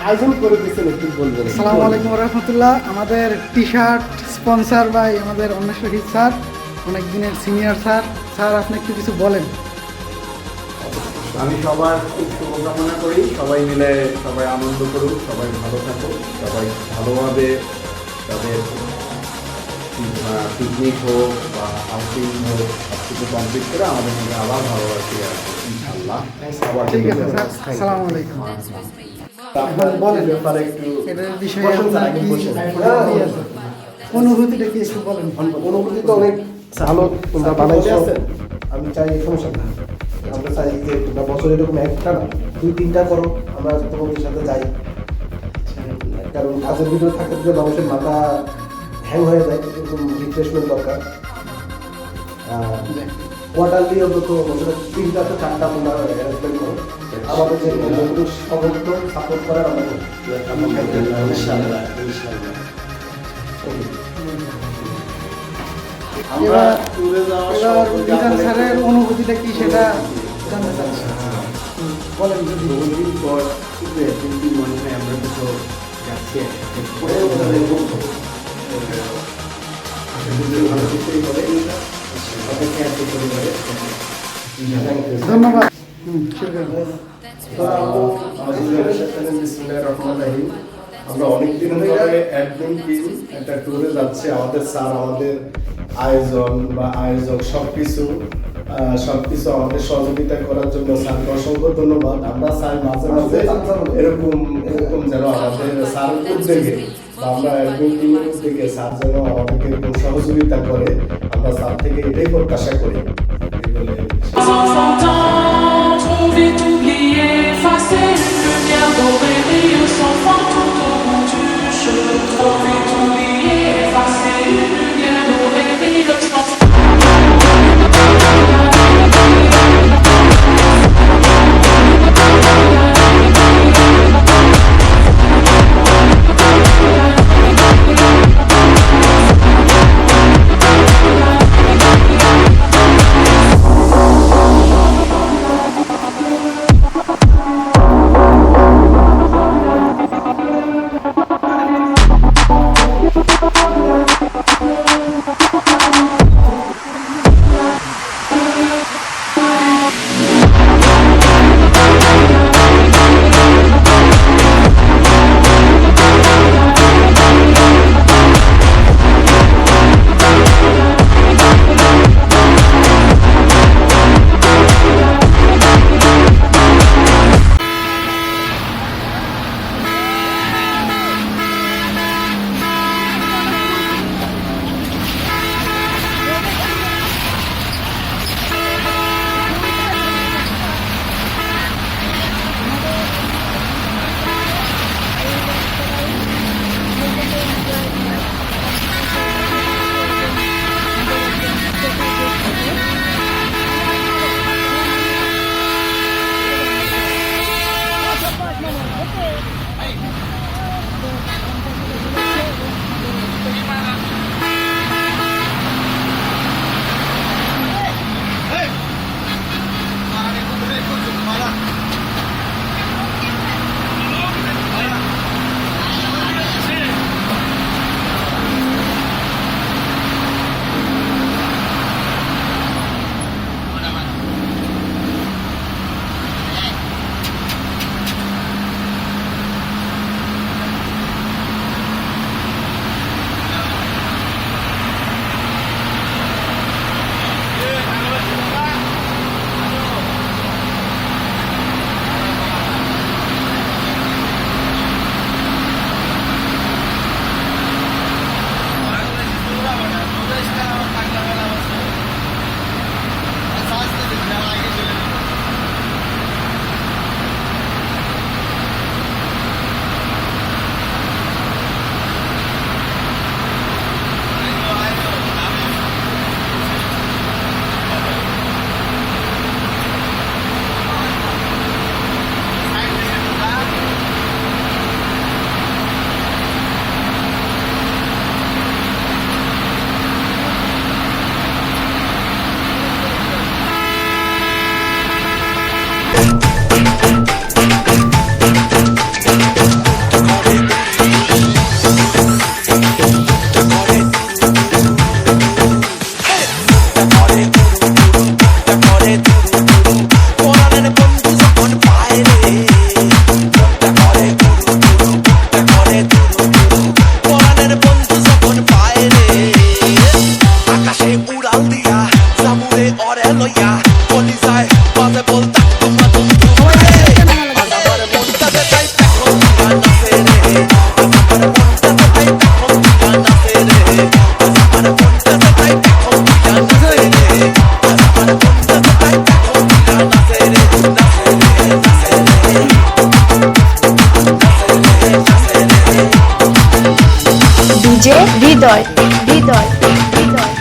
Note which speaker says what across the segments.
Speaker 1: আয়োজন করে দিয়েছেন একটু বলবেন?
Speaker 2: আসসালামু আলাইকুম রহমতুল্লাহ। আমাদের টি শার্ট স্পন্সার বাই আমাদের অন্য শহীদ স্যার, অনেক দিনের সিনিয়র স্যার। স্যার আপনি একটু কিছু বলেন।
Speaker 3: আমি সবার খুব শুভকামনা করি, সবাই মিলে সবাই আনন্দ করুক, সবাই ভালো থাকুক, সবাই ভালোভাবে তাদের পিকনিক হোক বা আউটিং হোক সব কিছু কমপ্লিট করে আমাদের সঙ্গে আবার ভালোবাসি ইনশাল্লাহ।
Speaker 2: ঠিক আছে স্যার, আসসালামু আলাইকুম।
Speaker 1: আপনার বলেন ব্যাপারে একটু
Speaker 2: এটার বিষয়ে
Speaker 1: বসেন স্যার,
Speaker 2: আপনার
Speaker 1: আগে
Speaker 2: কি
Speaker 1: বসেন।
Speaker 2: অনুভূতিটা কি একটু বলেন।
Speaker 1: অনুভূতি তো অনেক ভালো, তোমরা বানাইছো। আমি চাই সমস্যা না, আমরা চাই যে তোমরা বছরে এরকম একটা না 2-3টা করো, আমরা তোমাদের সাথে যাই। কারণ কাজের ভিতরে থাকতে থাকতে মানুষের মাথা হ্যাং হয়ে যায়, এরকম রিফ্রেশমেন্ট দরকার। কোয়ার্টারলি অন্তত বছরে 3টা-4টা তোমরা অ্যারেঞ্জমেন্ট করো। আমাদের যে সমস্ত সাপোর্ট করার আমরা
Speaker 3: ইনশাল্লাহ ইনশাল্লাহ। আমরা
Speaker 2: এবার
Speaker 3: ট্যুরে যাওয়ার
Speaker 2: এবার
Speaker 3: সম্পর্কে
Speaker 2: মিজান
Speaker 3: আপনাদের
Speaker 2: স্যারের অনুভূতিটা কি সেটা জানতে চাচ্ছি। বলেন যদি।
Speaker 3: বহুদিন পর কিন্তু মনে হয় আমরা দুটো যাচ্ছি একসাথে। ভালো কিছুই করে অপেক্ষা আছে পরিবারে।
Speaker 2: ধন্যবাদ। শুরু করুন।
Speaker 4: আমরা অনেকদিন ধরে অ্যাডমিন টিম একটা ট্যুরে যাচ্ছে। আমাদের স্যার আমাদের আয়োজন বা আয়োজক সবকিছু আমাদের সহযোগিতা করার জন্য স্যারকে অসংখ্য ধন্যবাদ। আমরা স্যার মাঝে মাঝে এরকম যেন আমাদের স্যার উদ্যোগে বা আমরা অ্যাডমিন টিমের উদ্যোগে স্যার যেন আমাদেরকে এরকম সহযোগিতা করে, আমরা স্যার থেকে এটাই প্রত্যাশা করি। এই বলে
Speaker 5: Trop vite oublié, effacer une lumière dorée brille sans fin tout au bout du chemin. Trop vite oublié, effacer une lumière dorée brille sans fin.
Speaker 6: DJ Hridoy Hridoy Hridoy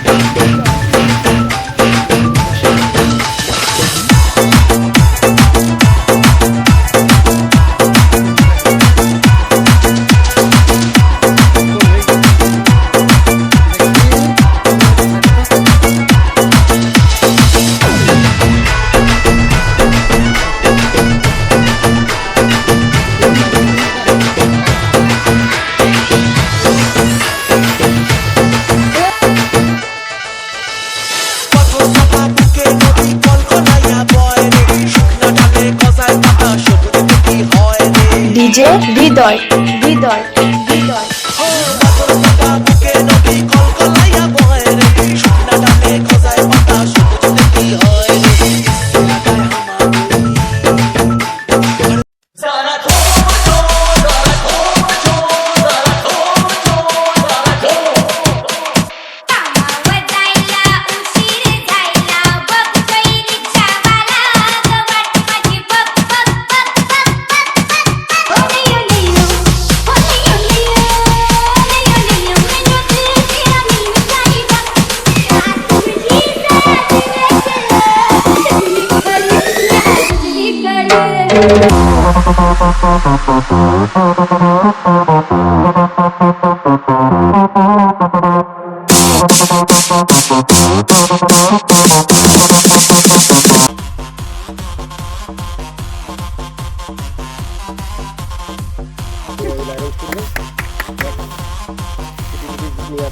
Speaker 6: DJ Hridoy Hridoy Hridoy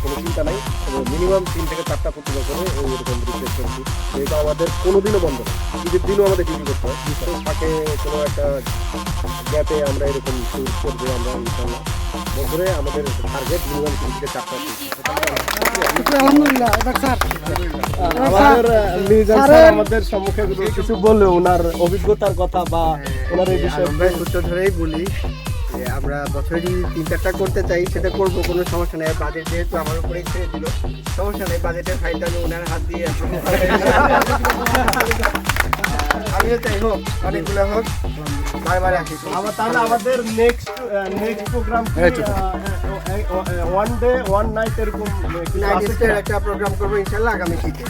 Speaker 1: কোনো চিন্তা নাই, মিনিমাম 3 থেকে 4টা প্রতিভা করে এরকম রিপ্লেস করছি। এটা আমাদের কোনোদিনও বন্ধ না, ঈদের দিনও আমাদের ডিউটি করতে হয়। তো থাকে কোনো একটা গ্যাপে আমরা এরকম শুরু করবো আমরা ইনশাল্লাহ। বছরে আমাদের টার্গেট মিনিমাম 3 থেকে 4টা।
Speaker 2: আলহামদুলিল্লাহ। এবার স্যার
Speaker 4: আমাদের লিজান স্যার আমাদের সম্মুখে কিছু বললো ওনার অভিজ্ঞতার কথা বা ওনার এই বিষয়ে।
Speaker 7: আমরা সূত্র ধরেই বলি যে আমরা বছরই 3-4টা করতে চাই, সেটা করবো, কোনো সমস্যা নেই। বাজেট যেহেতু আমার উপরে ছেড়ে দিল, সমস্যা নেই, বাজেটের ফাইলটা আমি ওনার হাত দিয়ে আমিও চাই হোক, অনেকগুলো হোক, বারবার আসি।
Speaker 4: তাহলে আমাদের next programme one day one night এরকম
Speaker 7: একটা প্রোগ্রাম করবো ইনশাল্লাহ আগামী শীতে।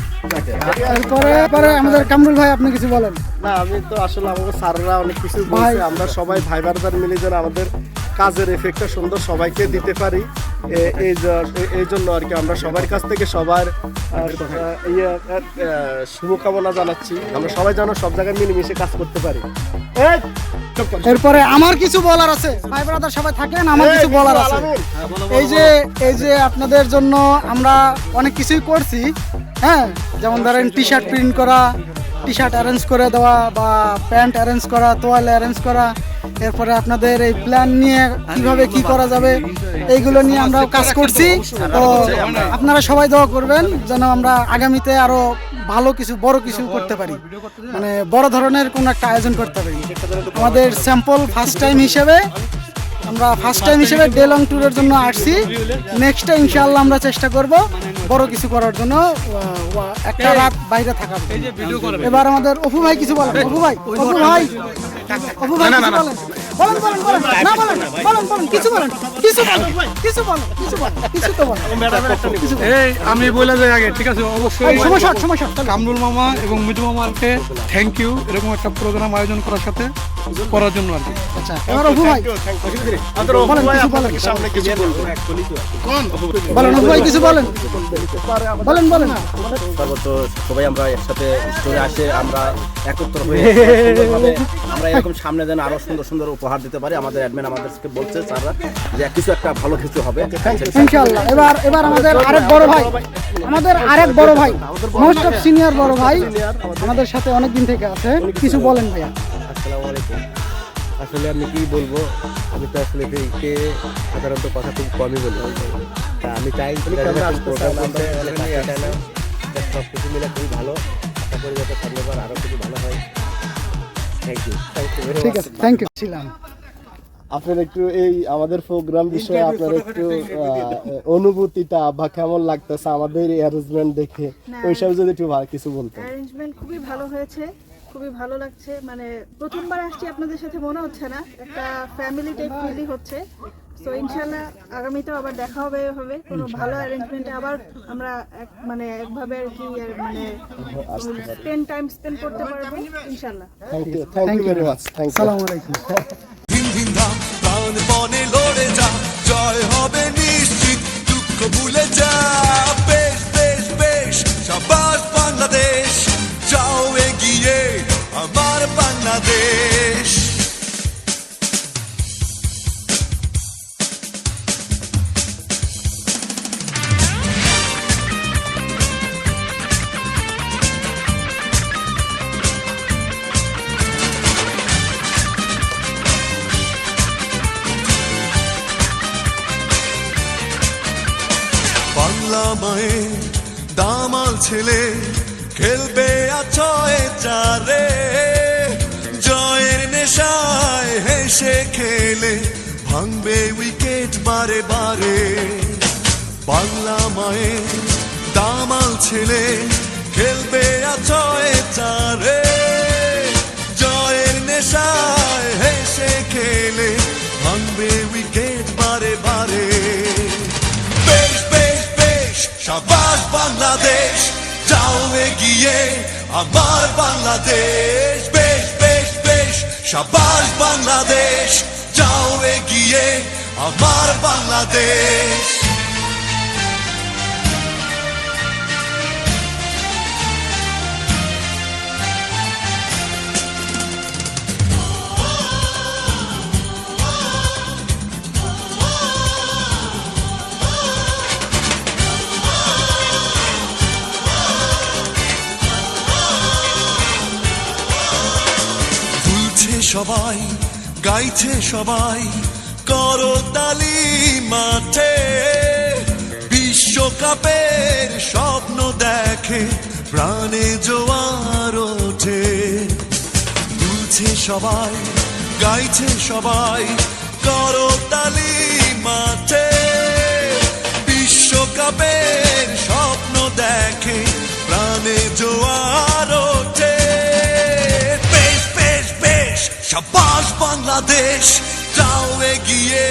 Speaker 2: এরপরে আমাদের কামরুল ভাই, আপনি কিছু বলেন।
Speaker 4: না, আমি তো আসলে আমাদের স্যাররা অনেক কিছু বলছে, আমরা সবাই ভাই বারদার মিলে যেন আমাদের কাজের এফেক্টটা সুন্দর সবাইকে দিতে পারি, এই জন্য আর কি আমরা সবার কাছ থেকে সবার শুভকামনা জানাচ্ছি। আমরা সবাই যেন সব জায়গায় মিলেমিশে কাজ করতে পারি।
Speaker 2: এরপরে আমার কিছু বলার আছে, ভাই ব্রাদার সবাই থাকেন, আমার কিছু বলার আছে। এই যে আপনাদের জন্য আমরা অনেক কিছুই করছি, হ্যাঁ, যেমন ধরেন টি শার্ট প্রিন্ট করা, টি শার্ট অ্যারেঞ্জ করে দেওয়া বা প্যান্ট অ্যারেঞ্জ করা, তোয়ালে অ্যারেঞ্জ করা, এরপরে আপনাদের এই প্ল্যান নিয়ে কিভাবে কি করা যাবে এইগুলো নিয়ে আমরা কাজ করছি। তো আপনারা সবাই দোয়া করবেন যেন আমরা আগামীতে আরো ভালো কিছু বড় কিছু করতে পারি, মানে বড় ধরনের কোনো একটা আয়োজন করতে পারি। আমাদের স্যাম্পল ফার্স্ট টাইম হিসেবে ডে লং ট্যুরের জন্য আসছি। নেক্সটে ইনশাআল্লাহ আমরা চেষ্টা করব বড় কিছু করার জন্য, একটা রাত বাইরে থাকার। এবার আমাদের অপু ভাই কিছু বলেন। অপু ভাই কিছু বলেন।
Speaker 8: আমি বলে যাই আগে, ঠিক আছে? অবশ্যই কামরুল মামা এবং মিঠু মামাকে থ্যাংক ইউ, এরকম একটা প্রোগ্রাম আয়োজন করার জন্য আর কি।
Speaker 2: আচ্ছা, এবার অপু ভাই বলেন।
Speaker 9: তো সবাই আমরা একসাথে স্টোরে আসে, আমরা একত্র হয়ে আমরা এরকম সামনে যেন আরো সুন্দর সুন্দর উপহার দিতে পারি। আমাদের অ্যাডমিন আমাদেরকে বলছে স্যাররা যে কিছু একটা ভালো কিছু হবে
Speaker 2: ইনশাআল্লাহ। এবার আমাদের আরেক বড় ভাই, মোস্ট অফ সিনিয়র বড় ভাই আমাদের সাথে অনেকদিন থেকে আছে, কিছু বলেন ভাইয়া।
Speaker 9: আসসালামু আলাইকুম। আসলে আমি কি বলবো, আমি তো আসলে এদিকে সাধারণত কথা খুব কমই বলি। তা আমি চাই সব কিছু মিলে খুবই ভালো, আশা করি যাতে সামনেবার আরও কিছু ভালো হয়। Thank you.
Speaker 2: ঠিক আছে, থ্যাংক ইউ। ছিলাম
Speaker 4: আপনার একটু এই আমাদের প্রোগ্রাম বিষয়ে আপনার একটু অনুভূতিটা বা কেমন লাগতেছে আমাদের এই অ্যারেঞ্জমেন্ট দেখে, ওই সব যদি একটু কিছু বলতেন।
Speaker 10: অ্যারেঞ্জমেন্ট খুবই ভালো হয়েছে, খুবই ভালো লাগছে। মানে প্রথমবার আসছি আপনাদের সাথে, মনে হচ্ছে না, একটা ফ্যামিলি টাইপ ফিলই হচ্ছে। তো ইনশাল্লাহ আগামীতেও আবার দেখা হবে এভাবে কোনো ভালো অ্যারেঞ্জমেন্টে আবার আমরা মানে একভাবে আর কি মানে স্পেন্ড করতে পারবো ইনশাল্লাহ।
Speaker 1: Thank you very much. Thank you.
Speaker 2: আসসালামু আলাইকুম।
Speaker 11: ধিম ধিম ধাম প্রাণপণে লড়ে যা, জয় হবে নিশ্চিত, দুঃখ ভুলে যা। বেশ বেশ বেশ সাবাস বাংলাদেশ, যাও এগিয়ে আমার বাংলাদেশ। বাংলা মায়ের দামাল ছেলে খেলবে আছয়ে চারে, জয়ের নেশায় হেসে খেলে ভাঙবে উইকেট বারে বারে। বাংলা মায়ের দামাল ছেলে খেলবে আছয়ে চারে, জয়ের নেশায় হেসে খেলে ভাঙবে উইকেট বারে বারে। বেশ বেশ বেশ সাবাস বাংলাদেশ, যাও এগিয়ে আমার বাংলাদেশ। বেশ বেশ বেশ সাবাস বাংলাদেশ, যাও এগিয়ে আমার বাংলাদেশ। সবাই গাইছে সবাই করতালি মাঠে, বিশ্বকাপের স্বপ্ন দেখে প্রাণে জোয়ার ওঠে। দুলছে সবাই গাইছে সবাই করতালি মাঠে, বিশ্বকাপের স্বপ্ন দেখে প্রাণে জোয়ার ওঠে। সাবাস বাংলাদেশ, যাও এগিয়ে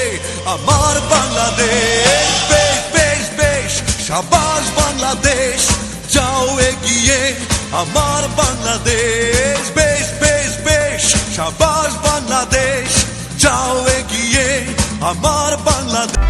Speaker 11: আমার বাংলাদেশ। বেশ বেশ বেশ সাবাস বাংলাদেশ, যাও এগিয়ে আমার বাংলাদেশ। বেশ বেশ বেশ সাবাস বাংলাদেশ, যাও এগিয়ে আমার বাংলাদেশ।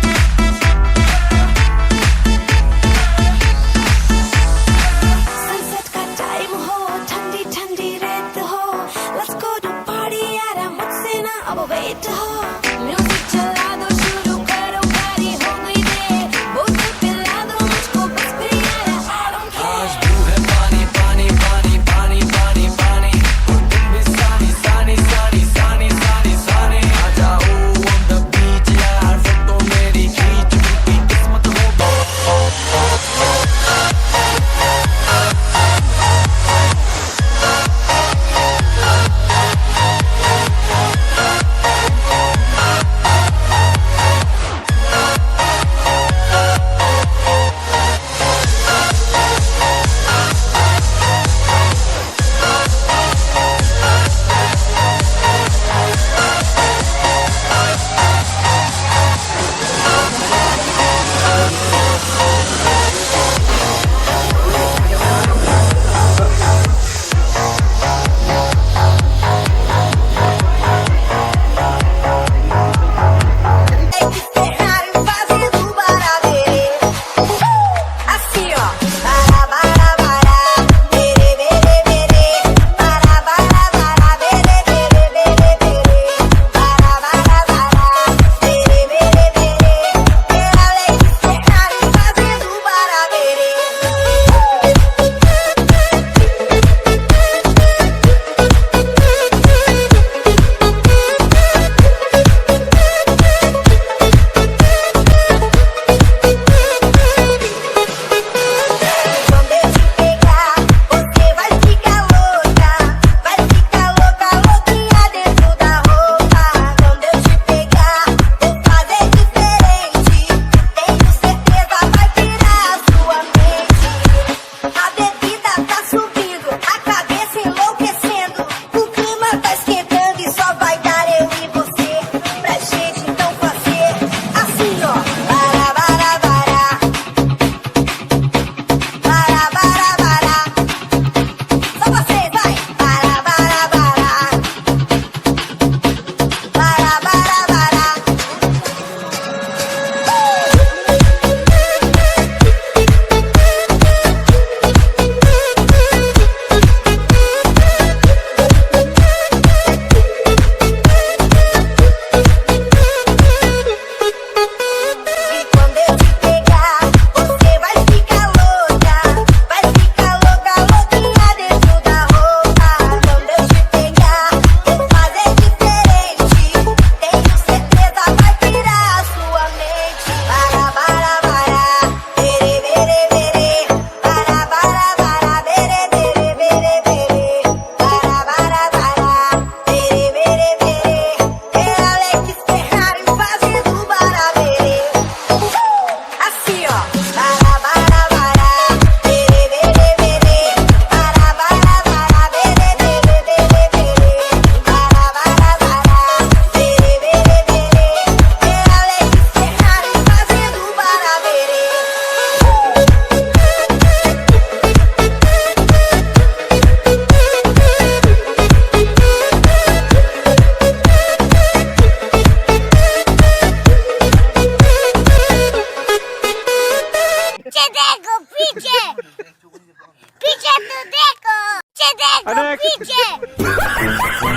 Speaker 12: पीछे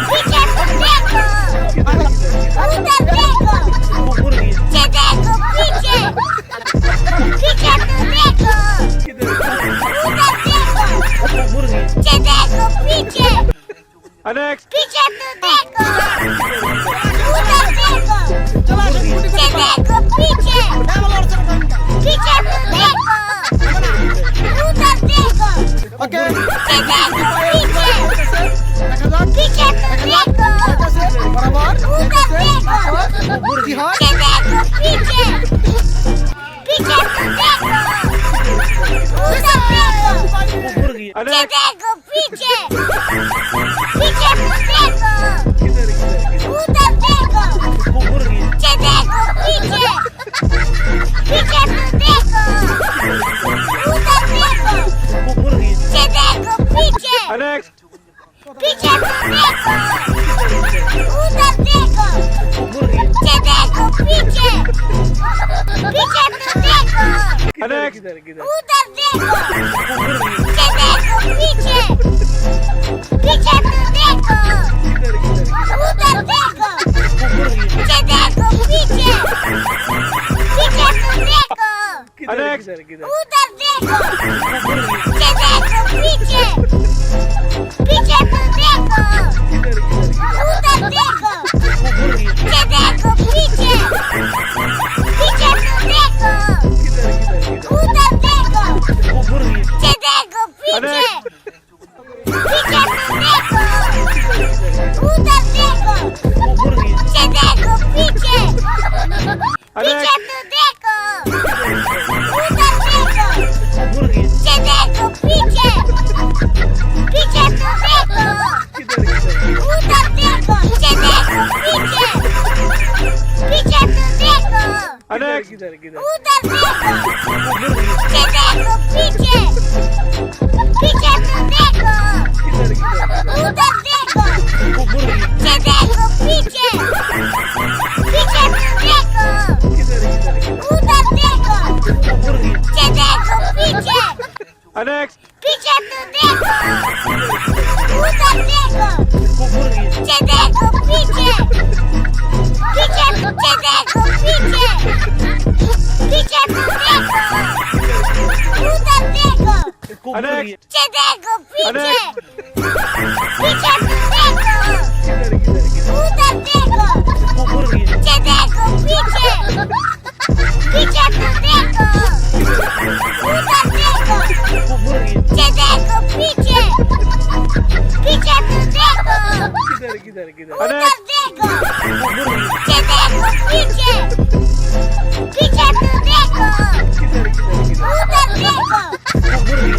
Speaker 12: पीछे तो देखो उधर देखो पीछे देखो पीछे पीछे तो देखो उधर देखो पीछे देखो पीछे पीछे तो देखो उधर देखो पीछे देखो पीछे पीछे तो देखो उधर देखो
Speaker 2: ওকে
Speaker 12: पीछे देखो पीछे पीछे तो देखो
Speaker 2: বরাবর
Speaker 12: उधर देखो
Speaker 2: কি হয়
Speaker 12: पीछे देखो पीछे पीछे तो देखो उधर देखो पीछे देखो पीछे पीछे तो देखो उधर देखो पीछे देखो पीछे पीछे तो देखो उधर देखो पीछे देखो पीछे पीछे तो देखो उधर देखो पीछे देखो पीछे पीछे तो देखो उधर देखो पीछे देखो पीछे पीछे तो देखो उधर देखो पीछे देखो पीछे पीछे तो देखो उधर देखो पीछे देखो पीछे पीछे तो देखो उधर देखो पीछे देखो पीछे पीछे तो देखो उधर देखो पीछे देखो पीछे पीछे तो देखो उधर देखो पीछे देखो पीछे पीछे तो देखो उधर देखो पीछे देखो पीछे पीछे तो देखो उधर देखो पीछे देखो पीछे पीछे तो देखो उधर देखो पीछे देखो पीछे पीछे तो देखो उधर देखो पीछे देखो पीछे पीछे तो देखो उधर देखो पीछे देखो पीछे पीछे तो देखो उधर देखो पीछे देखो पीछे पीछे देखो पीछे पीछे तो देखो उधर देखो पीछे देखो पीछे पीछे तो देखो उधर देखो पीछे देखो पीछे पीछे तो देखो उधर देखो पीछे देखो पीछे पीछे तो देखो उधर देखो पीछे देखो पीछे पीछे तो देखो उधर देखो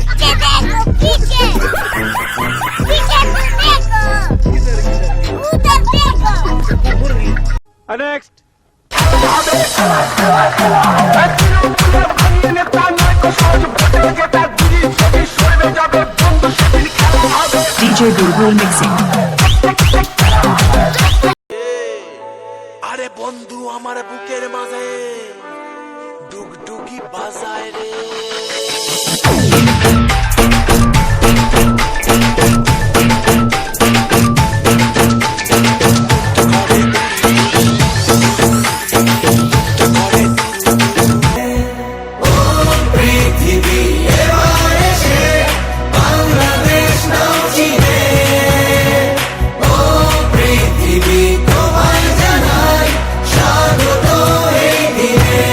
Speaker 12: पीछे देखो पीछे पीछे तो देखो उधर देखो
Speaker 5: DJ Bulbul mixing.
Speaker 11: আরে বন্ধু আমার বুকের মাঝে ডুগডুগি বাজায় রে পৃথিবী এবার এসে বাংলাদেশ নাও চিনে ও পৃথিবী তোমায় জানাই স্বাগত এই দিনে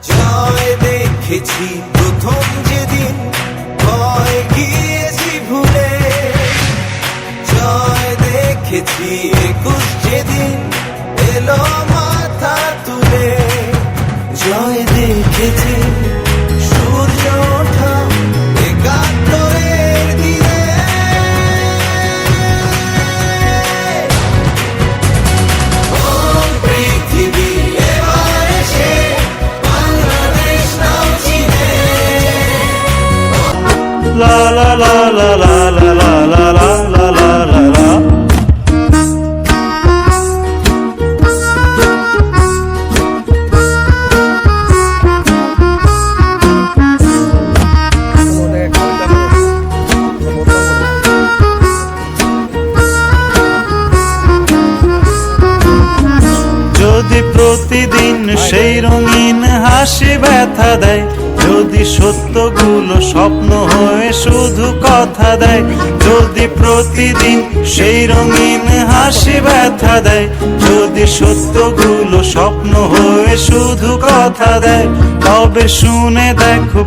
Speaker 11: জয় দেখেছি প্রথম যেদিন ভয় গিয়েছি ভুলে জয় দেখেছি 21 যেদিন এলো মাথা তুলে জয় দেখেছি সূর্য ওঠা 71 দিনে ও পৃথিবী এবার এসে বাংলাদেশ নাও চিনে লা লা লা লা লা লা লা লা লা লা লা লা লা। যদি প্রতিদিন সেই রঙিন হাসি ব্যথা দেয়, যদি সত্যগুলো স্বপ্ন হয়ে শুধু কথা দেয়, যদি প্রতিদিন সেই রঙিন হাসি ব্যথা দেয়, যদি সত্যগুলো স্বপ্ন হয়ে শুধু কথা দেয়, তবে শুনে দেখো